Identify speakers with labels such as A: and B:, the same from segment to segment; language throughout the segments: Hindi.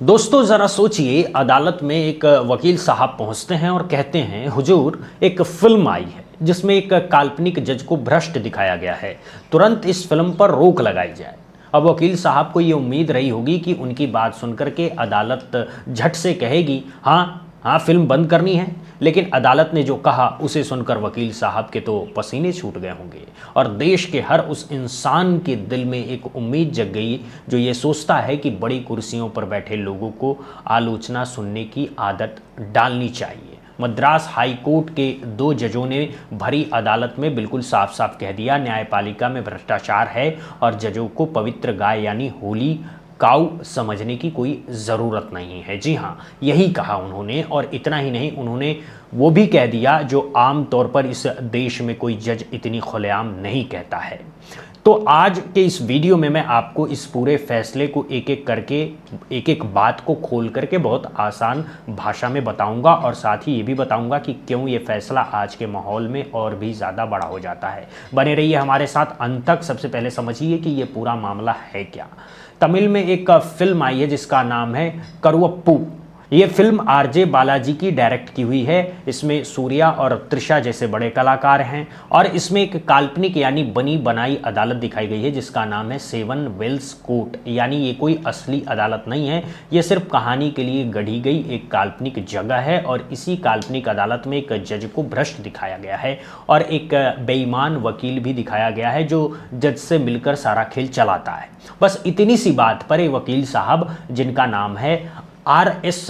A: दोस्तों ज़रा सोचिए, अदालत में एक वकील साहब पहुंचते हैं और कहते हैं, हुजूर एक फिल्म आई है जिसमें एक काल्पनिक जज को भ्रष्ट दिखाया गया है। तुरंत इस फिल्म पर रोक लगाई जाए। अब वकील साहब को ये उम्मीद रही होगी कि उनकी बात सुनकर के अदालत झट से कहेगी हाँ हाँ फिल्म बंद करनी है। लेकिन अदालत ने जो कहा उसे सुनकर वकील साहब के तो पसीने छूट गए होंगे और देश के हर उस इंसान के दिल में एक उम्मीद जग गई जो ये सोचता है कि बड़ी कुर्सियों पर बैठे लोगों को आलोचना सुनने की आदत डालनी चाहिए। मद्रास हाई कोर्ट के दो जजों ने भरी अदालत में बिल्कुल साफ साफ कह दिया, न्यायपालिका में भ्रष्टाचार है और जजों को पवित्र गाय यानी होली काऊ समझने की कोई ज़रूरत नहीं है। जी हाँ, यही कहा उन्होंने। और इतना ही नहीं, उन्होंने वो भी कह दिया जो आम तौर पर इस देश में कोई जज इतनी खुलेआम नहीं कहता है। तो आज के इस वीडियो में मैं आपको इस पूरे फैसले को एक एक करके, एक एक बात को खोल करके बहुत आसान भाषा में बताऊंगा और साथ ही ये भी बताऊंगा कि क्यों ये फैसला आज के माहौल में और भी ज़्यादा बड़ा हो जाता है। बने रहिए हमारे साथ अंत तक। सबसे पहले समझिए कि ये पूरा मामला है क्या। तमिल में एक फिल्म आई है जिसका नाम है करुवप्पू। ये फिल्म आरजे बालाजी की डायरेक्ट की हुई है। इसमें सूर्या और त्रिशा जैसे बड़े कलाकार हैं और इसमें एक काल्पनिक यानी बनी बनाई अदालत दिखाई गई है जिसका नाम है सेवन वेल्स कोर्ट। यानी ये कोई असली अदालत नहीं है, ये सिर्फ कहानी के लिए गढ़ी गई एक काल्पनिक जगह है। और इसी काल्पनिक अदालत में एक जज को भ्रष्ट दिखाया गया है और एक बेईमान वकील भी दिखाया गया है जो जज से मिलकर सारा खेल चलाता है। बस इतनी सी बात पर एक वकील साहब जिनका नाम है RS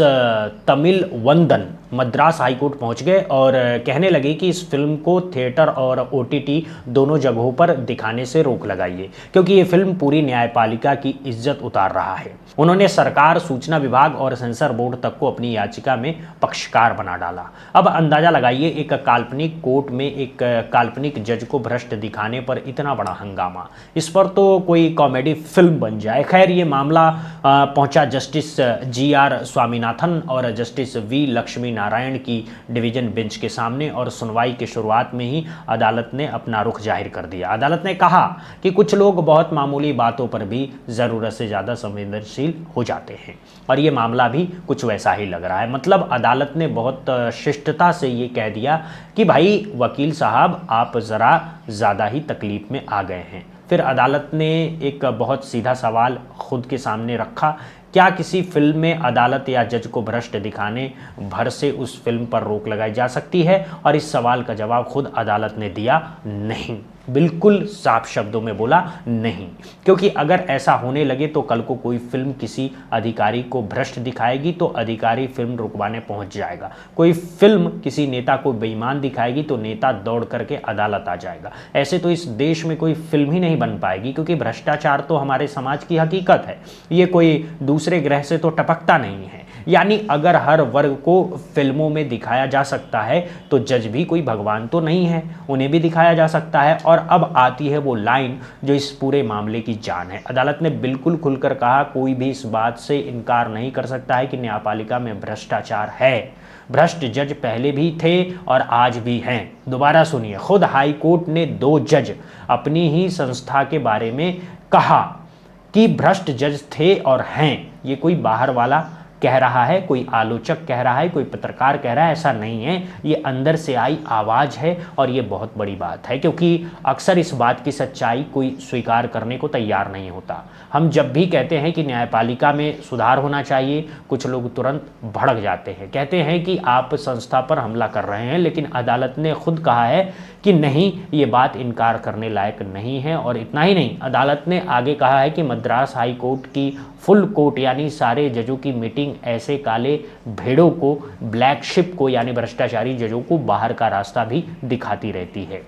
A: तमिल वंदन मद्रास हाईकोर्ट पहुंच गए और कहने लगे कि इस फिल्म को थिएटर और OTT दोनों जगहों पर दिखाने से रोक लगाइए क्योंकि ये फिल्म पूरी न्यायपालिका की इज्जत उतार रहा है। उन्होंने सरकार, सूचना विभाग और सेंसर बोर्ड तक को अपनी याचिका में पक्षकार बना डाला। अब अंदाजा लगाइए, एक काल्पनिक कोर्ट में एक काल्पनिक जज को भ्रष्ट दिखाने पर इतना बड़ा हंगामा। इस पर तो कोई कॉमेडी फिल्म बन जाए। खैर, ये मामला पहुंचा जस्टिस GR स्वामीनाथन और जस्टिस V लक्ष्मी नारायण की डिवीजन बेंच के सामने और सुनवाई की शुरुआत में ही अदालत ने अपना रुख जाहिर कर दिया। अदालत ने कहा कि कुछ लोग बहुत मामूली बातों पर भी ज़रूरत से ज़्यादा संवेदनशील हो जाते हैं और ये मामला भी कुछ वैसा ही लग रहा है। मतलब अदालत ने बहुत शिष्टता से ये कह दिया कि भाई वकील साहब, आप ज़रा ज़्यादा ही तकलीफ में आ गए हैं। फिर अदालत ने एक बहुत सीधा सवाल खुद के सामने रखा, क्या किसी फिल्म में अदालत या जज को भ्रष्ट दिखाने भर से उस फिल्म पर रोक लगाई जा सकती है? और इस सवाल का जवाब खुद अदालत ने दिया, नहीं। बिल्कुल साफ शब्दों में बोला नहीं, क्योंकि अगर ऐसा होने लगे तो कल को कोई फिल्म किसी अधिकारी को भ्रष्ट दिखाएगी तो अधिकारी फिल्म रुकवाने पहुंच जाएगा। कोई फिल्म किसी नेता को बेईमान दिखाएगी तो नेता दौड़ करके अदालत आ जाएगा। ऐसे तो इस देश में कोई फिल्म ही नहीं बन पाएगी क्योंकि भ्रष्टाचार तो हमारे समाज की हकीकत है, ये कोई दूसरे ग्रह से तो टपकता नहीं है। यानी अगर हर वर्ग को फिल्मों में दिखाया जा सकता है तो जज भी कोई भगवान तो नहीं है, उन्हें भी दिखाया जा सकता है। और अब आती है वो लाइन जो इस पूरे मामले की जान है। अदालत ने बिल्कुल खुलकर कहा, कोई भी इस बात से इनकार नहीं कर सकता है कि न्यायपालिका में भ्रष्टाचार है। भ्रष्ट जज पहले भी थे और आज भी हैं। दोबारा सुनिए, खुद हाई कोर्ट ने दो जज अपनी ही संस्था के बारे में कहा कि भ्रष्ट जज थे और हैं। ये कोई बाहर वाला कह रहा है, कोई आलोचक कह रहा है, कोई पत्रकार कह रहा है, ऐसा नहीं है। ये अंदर से आई आवाज़ है और ये बहुत बड़ी बात है क्योंकि अक्सर इस बात की सच्चाई कोई स्वीकार करने को तैयार नहीं होता। हम जब भी कहते हैं कि न्यायपालिका में सुधार होना चाहिए, कुछ लोग तुरंत भड़क जाते हैं, कहते हैं कि आप संस्था पर हमला कर रहे हैं। लेकिन अदालत ने खुद कहा है कि नहीं, ये बात इनकार करने लायक नहीं है। और इतना ही नहीं, अदालत ने आगे कहा है कि मद्रास हाई कोर्ट की फुल कोर्ट यानी सारे जजों की मीटिंग ऐसे काले भेड़ों को, ब्लैक शिप को यानी भ्रष्टाचारी जजों को बाहर का रास्ता भी दिखाती रहती है।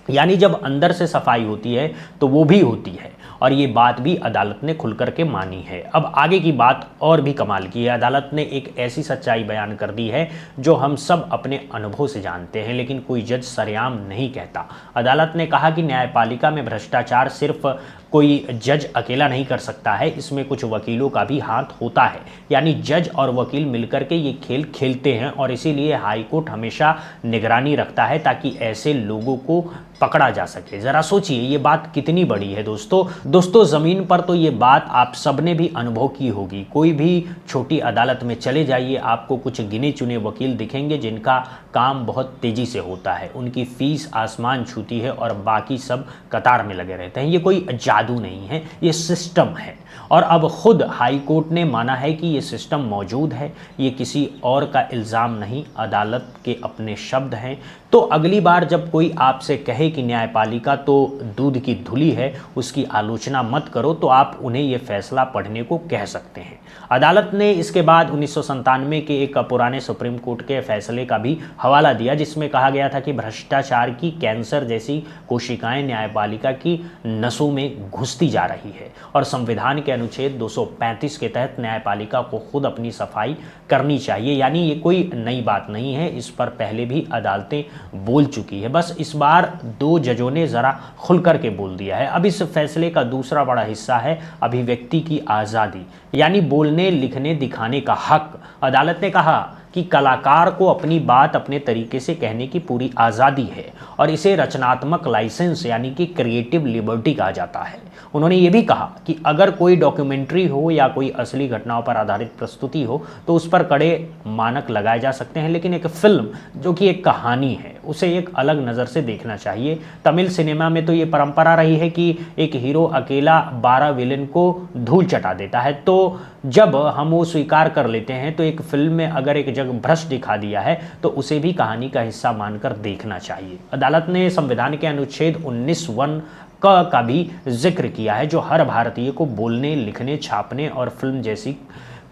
A: यानी जब अंदर से सफाई होती है तो वो भी होती है और ये बात भी अदालत ने खुलकर के मानी है। अब आगे की बात और भी कमाल की है। अदालत ने एक ऐसी सच्चाई बयान कर दी है जो हम सब अपने अनुभव से जानते हैं लेकिन कोई जज सरेआम नहीं कहता। अदालत ने कहा कि न्यायपालिका में भ्रष्टाचार सिर्फ कोई जज अकेला नहीं कर सकता है, इसमें कुछ वकीलों का भी हाथ होता है। यानी जज और वकील मिलकर के ये खेल खेलते हैं और इसीलिए हाईकोर्ट हमेशा निगरानी रखता है ताकि ऐसे लोगों को पकड़ा जा सके। ज़रा सोचिए ये बात कितनी बड़ी है दोस्तों ज़मीन पर तो ये बात आप सबने भी अनुभव की होगी। कोई भी छोटी अदालत में चले जाइए, आपको कुछ गिने चुने वकील दिखेंगे जिनका काम बहुत तेज़ी से होता है, उनकी फ़ीस आसमान छूती है और बाकी सब कतार में लगे रहते हैं। ये कोई जादू नहीं है, ये सिस्टम है। और अब खुद हाई कोर्ट ने माना है कि ये सिस्टम मौजूद है, ये किसी और का इल्ज़ाम नहीं, अदालत के अपने शब्द हैं। तो अगली बार जब कोई आपसे कहे कि न्यायपालिका तो दूध की धुली है, उसकी आलोचना मत करो, तो आप उन्हें ये फैसला पढ़ने को कह सकते हैं। अदालत ने इसके बाद 1997 के एक पुराने सुप्रीम कोर्ट के फैसले का भी हवाला दिया जिसमें कहा गया था कि भ्रष्टाचार की कैंसर जैसी कोशिकाएं न्यायपालिका की नसों में घुसती जा रही है और संविधान के अनुच्छेद 235 के तहत न्यायपालिका को खुद अपनी सफाई करनी चाहिए। यानी ये कोई नई बात नहीं है, इस पर पहले भी अदालतें बोल चुकी है, बस इस बार 2 जजों ने ज़रा खुलकर के बोल दिया है। अब इस फैसले का दूसरा बड़ा हिस्सा है अभिव्यक्ति की आज़ादी, यानी बोलने, लिखने, दिखाने का हक। अदालत ने कहा कि कलाकार को अपनी बात अपने तरीके से कहने की पूरी आज़ादी है और इसे रचनात्मक लाइसेंस यानी कि क्रिएटिव लिबर्टी कहा जाता है। उन्होंने ये भी कहा कि अगर कोई डॉक्यूमेंट्री हो या कोई असली घटनाओं पर आधारित प्रस्तुति हो तो उस पर कड़े मानक लगाए जा सकते हैं, लेकिन एक फिल्म जो कि एक कहानी है उसे एक अलग नज़र से देखना चाहिए। तमिल सिनेमा में तो ये परंपरा रही है कि एक हीरो अकेला 12 विलेन को धूल चटा देता है, तो जब हम वो स्वीकार कर लेते हैं तो एक फिल्म में अगर एक जगह भ्रष्ट दिखा दिया है तो उसे भी कहानी का हिस्सा मानकर देखना चाहिए। अदालत ने संविधान के अनुच्छेद 19(1) का भी जिक्र किया है जो हर भारतीय को बोलने, लिखने, छापने और फिल्म जैसी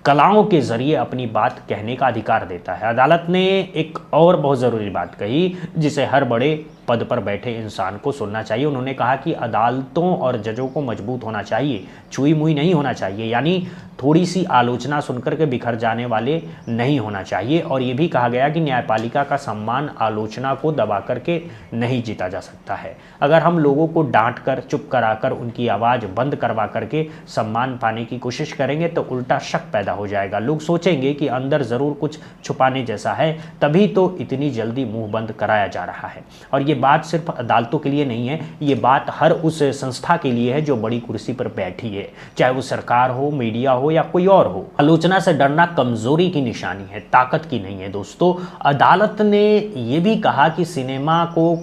A: कलाओं के जरिए अपनी बात कहने का अधिकार देता है। अदालत ने एक और बहुत ज़रूरी बात कही जिसे हर बड़े पद पर बैठे इंसान को सुनना चाहिए। उन्होंने कहा कि अदालतों और जजों को मजबूत होना चाहिए, छुई मुई नहीं होना चाहिए, यानी थोड़ी सी आलोचना सुनकर के बिखर जाने वाले नहीं होना चाहिए। और ये भी कहा गया कि न्यायपालिका का सम्मान आलोचना को दबा करके नहीं जीता जा सकता है। अगर हम लोगों को डांट कर, चुप कराकर, उनकी आवाज़ बंद करवा करके सम्मान पाने की कोशिश करेंगे तो उल्टा शक पैदा हो जाएगा। लोग सोचेंगे कि अंदर ज़रूर कुछ छुपाने जैसा है, तभी तो इतनी जल्दी मुंह बंद कराया जा रहा है। और ये बात सिर्फ अदालतों के लिए नहीं है, ये बात हर उस संस्था के लिए है जो बड़ी कुर्सी पर बैठी है, चाहे वो सरकार हो, मीडिया हो या कोई और हो। आलोचना से डरना कमजोरी की निशानी है, ताकत की नहीं है। दोस्तों, अदालत ने यह भी कहा कि सिनेमा को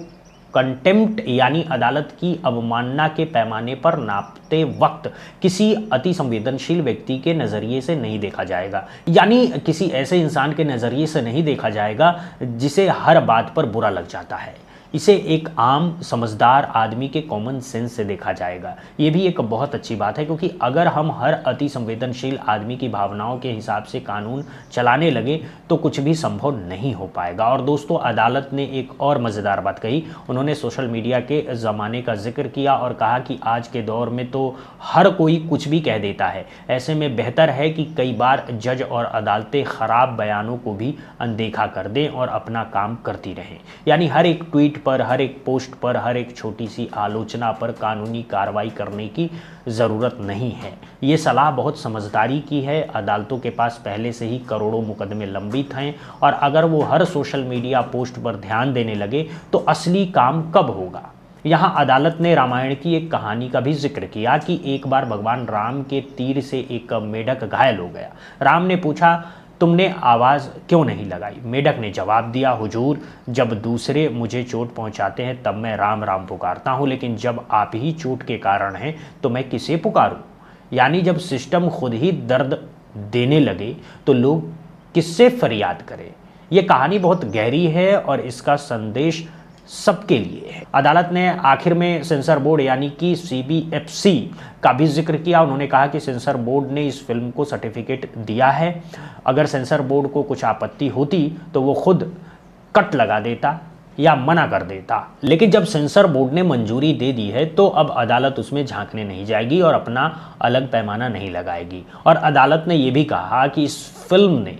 A: कंटेम्प्ट यानी अदालत की अवमानना के पैमाने पर नापते वक्त किसी अति संवेदनशील व्यक्ति के नज़रिए से नहीं देखा जाएगा, यानी किसी ऐसे इंसान के नज़रिए से नहीं देखा जाएगा जिसे हर बात पर बुरा लग जाता है। इसे एक आम समझदार आदमी के कॉमन सेंस से देखा जाएगा। ये भी एक बहुत अच्छी बात है, क्योंकि अगर हम हर अति संवेदनशील आदमी की भावनाओं के हिसाब से कानून चलाने लगे तो कुछ भी संभव नहीं हो पाएगा। और दोस्तों, अदालत ने एक और मज़ेदार बात कही। उन्होंने सोशल मीडिया के ज़माने का जिक्र किया और कहा कि आज के दौर में तो हर कोई कुछ भी कह देता है। ऐसे में बेहतर है कि कई बार जज और अदालतें ख़राब बयानों को भी अनदेखा कर दें और अपना काम करती रहें। यानी हर एक ट्वीट पर, हर एक पोस्ट पर, हर एक छोटी सी आलोचना पर कानूनी कार्रवाई करने की ज़रूरत नहीं है। ये सलाह बहुत समझदारी की है। अदालतों के पास पहले से ही करोड़ों मुकदमे लंबित हैं और अगर वो हर सोशल मीडिया पोस्ट पर ध्यान देने लगे तो असली काम कब होगा। यहाँ अदालत ने रामायण की एक कहानी का भी जिक्र किया कि एक बार भगवान राम के तीर से एक मेढक घायल हो गया। राम ने पूछा, तुमने आवाज़ क्यों नहीं लगाई? मेढक ने जवाब दिया, हुजूर, जब दूसरे मुझे चोट पहुंचाते हैं तब मैं राम राम पुकारता हूं, लेकिन जब आप ही चोट के कारण हैं तो मैं किसे पुकारूं? यानी जब सिस्टम खुद ही दर्द देने लगे तो लोग किससे फरियाद करें। यह कहानी बहुत गहरी है और इसका संदेश सबके लिए है। अदालत ने आखिर में सेंसर बोर्ड यानी कि CBFC का भी जिक्र किया। उन्होंने कहा कि सेंसर बोर्ड ने इस फिल्म को सर्टिफिकेट दिया है। अगर सेंसर बोर्ड को कुछ आपत्ति होती तो वो खुद कट लगा देता या मना कर देता, लेकिन जब सेंसर बोर्ड ने मंजूरी दे दी है तो अब अदालत उसमें झांकने नहीं जाएगी और अपना अलग पैमाना नहीं लगाएगी। और अदालत ने यह भी कहा कि इस फिल्म ने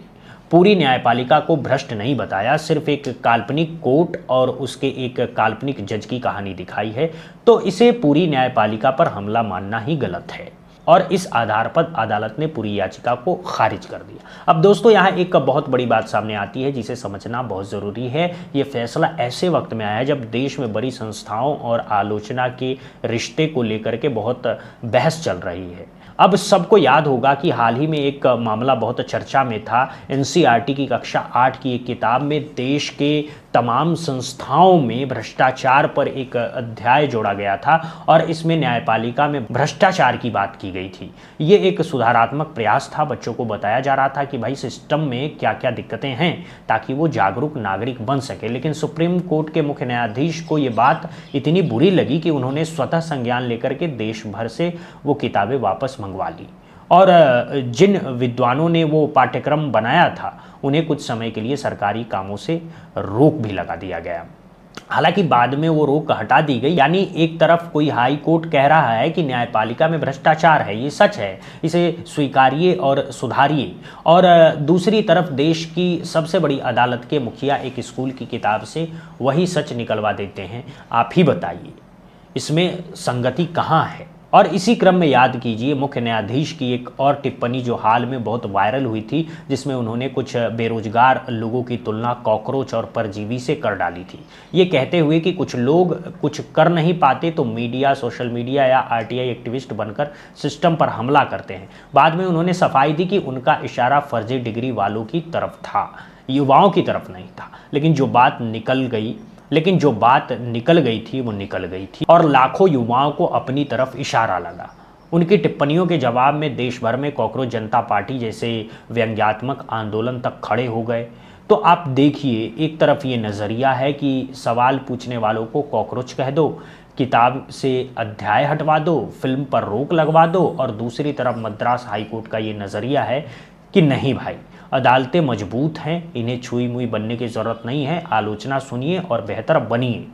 A: पूरी न्यायपालिका को भ्रष्ट नहीं बताया, सिर्फ एक काल्पनिक कोर्ट और उसके एक काल्पनिक जज की कहानी दिखाई है, तो इसे पूरी न्यायपालिका पर हमला मानना ही गलत है और इस आधार पर अदालत ने पूरी याचिका को खारिज कर दिया। अब दोस्तों यहाँ एक बहुत बड़ी बात सामने आती है जिसे समझना बहुत ज़रूरी है। ये फैसला ऐसे वक्त में आया जब देश में बड़ी संस्थाओं और आलोचना के रिश्ते को लेकर के बहुत बहस चल रही है। अब सबको याद होगा कि हाल ही में एक मामला बहुत चर्चा में था। एनसीईआरटी की कक्षा 8 की एक किताब में देश के तमाम संस्थाओं में भ्रष्टाचार पर एक अध्याय जोड़ा गया था और इसमें न्यायपालिका में भ्रष्टाचार की बात की गई थी। ये एक सुधारात्मक प्रयास था। बच्चों को बताया जा रहा था कि भाई सिस्टम में क्या क्या दिक्कतें हैं ताकि वो जागरूक नागरिक बन सके। लेकिन सुप्रीम कोर्ट के मुख्य न्यायाधीश को ये बात इतनी बुरी लगी कि उन्होंने स्वतः संज्ञान लेकर के देश भर से वो किताबें वापस मंगवा ली और जिन विद्वानों ने वो पाठ्यक्रम बनाया था उन्हें कुछ समय के लिए सरकारी कामों से रोक भी लगा दिया गया। हालांकि बाद में वो रोक हटा दी गई। यानी एक तरफ कोई हाई कोर्ट कह रहा है कि न्यायपालिका में भ्रष्टाचार है, ये सच है, इसे स्वीकारिए और सुधारिए, और दूसरी तरफ देश की सबसे बड़ी अदालत के मुखिया एक स्कूल की किताब से वही सच निकलवा देते हैं। आप ही बताइए इसमें संगति कहाँ है। और इसी क्रम में याद कीजिए मुख्य न्यायाधीश की एक और टिप्पणी जो हाल में बहुत वायरल हुई थी, जिसमें उन्होंने कुछ बेरोजगार लोगों की तुलना कॉकरोच और परजीवी से कर डाली थी, ये कहते हुए कि कुछ लोग कुछ कर नहीं पाते तो मीडिया, सोशल मीडिया या आरटीआई एक्टिविस्ट बनकर सिस्टम पर हमला करते हैं। बाद में उन्होंने सफाई दी कि उनका इशारा फर्जी डिग्री वालों की तरफ था, युवाओं की तरफ नहीं था। लेकिन जो बात निकल गई थी वो निकल गई थी और लाखों युवाओं को अपनी तरफ इशारा लगा। उनकी टिप्पणियों के जवाब में देश भर में कॉकरोच जनता पार्टी जैसे व्यंग्यात्मक आंदोलन तक खड़े हो गए। तो आप देखिए, एक तरफ ये नज़रिया है कि सवाल पूछने वालों को कॉकरोच कह दो, किताब से अध्याय हटवा दो, फिल्म पर रोक लगवा दो, और दूसरी तरफ मद्रास हाईकोर्ट का ये नज़रिया है कि नहीं भाई, अदालतें मजबूत हैं, इन्हें छुई मुई बनने की ज़रूरत नहीं है, आलोचना सुनिए और बेहतर बनिए।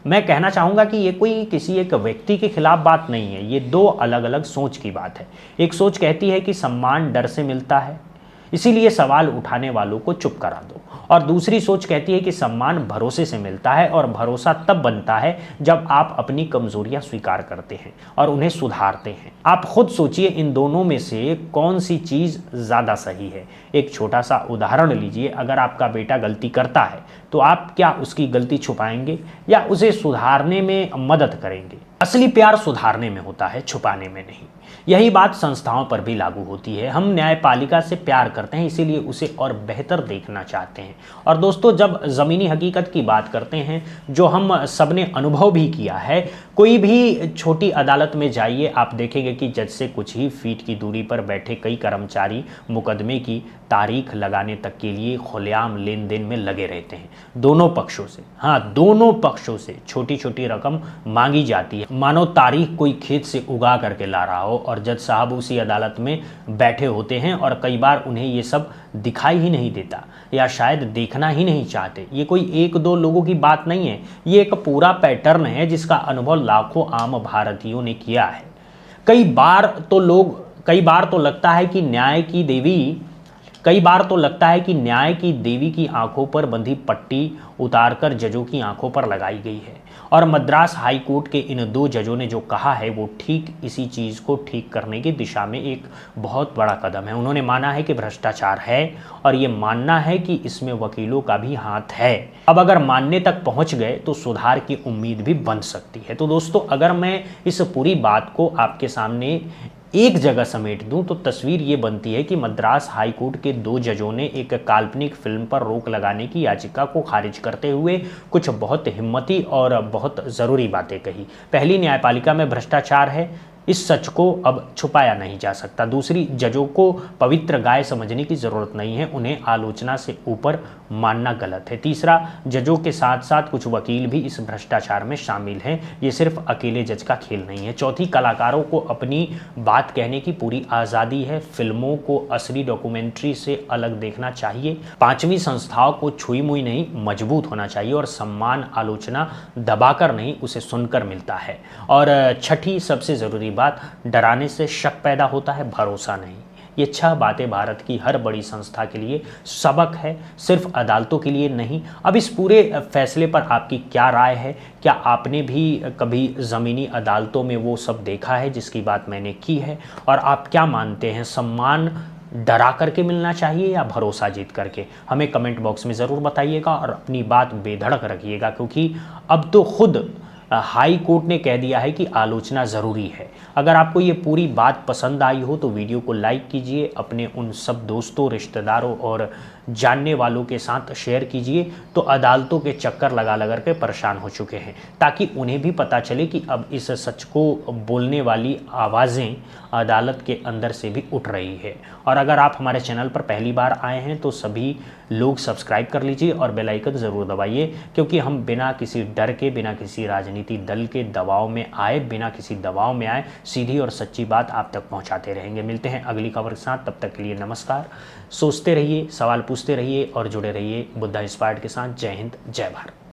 A: मैं कहना चाहूँगा कि ये कोई किसी एक व्यक्ति के खिलाफ बात नहीं है, ये दो अलग अलग सोच की बात है। एक सोच कहती है कि सम्मान डर से मिलता है, इसीलिए सवाल उठाने वालों को चुप करा दो, और दूसरी सोच कहती है कि सम्मान भरोसे से मिलता है और भरोसा तब बनता है जब आप अपनी कमजोरियां स्वीकार करते हैं और उन्हें सुधारते हैं। आप खुद सोचिए इन दोनों में से कौन सी चीज़ ज़्यादा सही है। एक छोटा सा उदाहरण लीजिए, अगर आपका बेटा गलती करता है तो आप क्या उसकी गलती छुपाएंगे या उसे सुधारने में मदद करेंगे? असली प्यार सुधारने में होता है, छुपाने में नहीं। यही बात संस्थाओं पर भी लागू होती है। हम न्यायपालिका से प्यार करते हैं, इसीलिए उसे और बेहतर देखना चाहते हैं। और दोस्तों, जब ज़मीनी हकीकत की बात करते हैं, जो हम सबने अनुभव भी किया है, कोई भी छोटी अदालत में जाइए, आप देखेंगे कि जज से कुछ ही फीट की दूरी पर बैठे कई कर्मचारी मुकदमे की तारीख लगाने तक के लिए खुलेआम लेन देन में लगे रहते हैं। दोनों पक्षों से, हाँ, दोनों पक्षों से छोटी छोटी रकम मांगी जाती है, मानो तारीख कोई खेत से उगा करके ला रहा हो, और जज साहब उसी अदालत में बैठे होते हैं और कई बार उन्हें ये सब दिखाई ही नहीं देता या शायद देखना ही नहीं चाहते। ये कोई एक दो लोगों की बात नहीं है, ये एक पूरा पैटर्न है जिसका अनुभव लाखों आम भारतीयों ने किया है। कई बार तो लगता है कि न्याय की देवी की आंखों पर बंधी पट्टी उतारकर जजों की आंखों पर लगाई गई है। और मद्रास हाई कोर्ट के इन दो जजों ने जो कहा है वो ठीक इसी चीज़ को ठीक करने की दिशा में एक बहुत बड़ा कदम है। उन्होंने माना है कि भ्रष्टाचार है और ये मानना है कि इसमें वकीलों का भी हाथ है। अब अगर मानने तक पहुंच गए तो सुधार की उम्मीद भी बन सकती है। तो दोस्तों, अगर मैं इस पूरी बात को आपके सामने एक जगह समेट दूं तो तस्वीर ये बनती है कि मद्रास हाई कोर्ट के दो जजों ने एक काल्पनिक फिल्म पर रोक लगाने की याचिका को खारिज करते हुए कुछ बहुत हिम्मती और बहुत ज़रूरी बातें कही। पहली, न्यायपालिका में भ्रष्टाचार है, इस सच को अब छुपाया नहीं जा सकता। दूसरी, जजों को पवित्र गाय समझने की ज़रूरत नहीं है, उन्हें आलोचना से ऊपर मानना गलत है। तीसरा, जजों के साथ साथ कुछ वकील भी इस भ्रष्टाचार में शामिल हैं, ये सिर्फ अकेले जज का खेल नहीं है। चौथी, कलाकारों को अपनी बात कहने की पूरी आज़ादी है, फिल्मों को असली डॉक्यूमेंट्री से अलग देखना चाहिए। पांचवी, संस्थाओं को छुई मुई नहीं, मजबूत होना चाहिए, और सम्मान आलोचना दबाकर नहीं, उसे सुनकर मिलता है। और छठी, सबसे ज़रूरी बात, डराने से शक पैदा होता है, भरोसा नहीं। ये 6 बातें भारत की हर बड़ी संस्था के लिए सबक है, सिर्फ अदालतों के लिए नहीं। अब इस पूरे फैसले पर आपकी क्या राय है? क्या आपने भी कभी ज़मीनी अदालतों में वो सब देखा है जिसकी बात मैंने की है? और आप क्या मानते हैं, सम्मान डरा करके मिलना चाहिए या भरोसा जीत करके? हमें कमेंट बॉक्स में ज़रूर बताइएगा और अपनी बात बेधड़क रखिएगा, क्योंकि अब तो खुद हाई कोर्ट ने कह दिया है कि आलोचना ज़रूरी है। अगर आपको ये पूरी बात पसंद आई हो तो वीडियो को लाइक कीजिए, अपने उन सब दोस्तों, रिश्तेदारों और जानने वालों के साथ शेयर कीजिए तो अदालतों के चक्कर लगा लगा के परेशान हो चुके हैं, ताकि उन्हें भी पता चले कि अब इस सच को बोलने वाली आवाज़ें अदालत के अंदर से भी उठ रही है। और अगर आप हमारे चैनल पर पहली बार आए हैं तो सभी लोग सब्सक्राइब कर लीजिए और बेल आइकन ज़रूर दबाइए, क्योंकि हम बिना किसी डर के, बिना किसी राजनीति दल के दबाव में आए, बिना किसी दबाव में आए, सीधी और सच्ची बात आप तक पहुंचाते रहेंगे। मिलते हैं अगली खबर के साथ, तब तक के लिए नमस्कार। सोचते रहिए, सवाल पूछते रहिए और जुड़े रहिए बुद्धा इंस्पायर्ड के साथ। जय हिंद, जय भारत।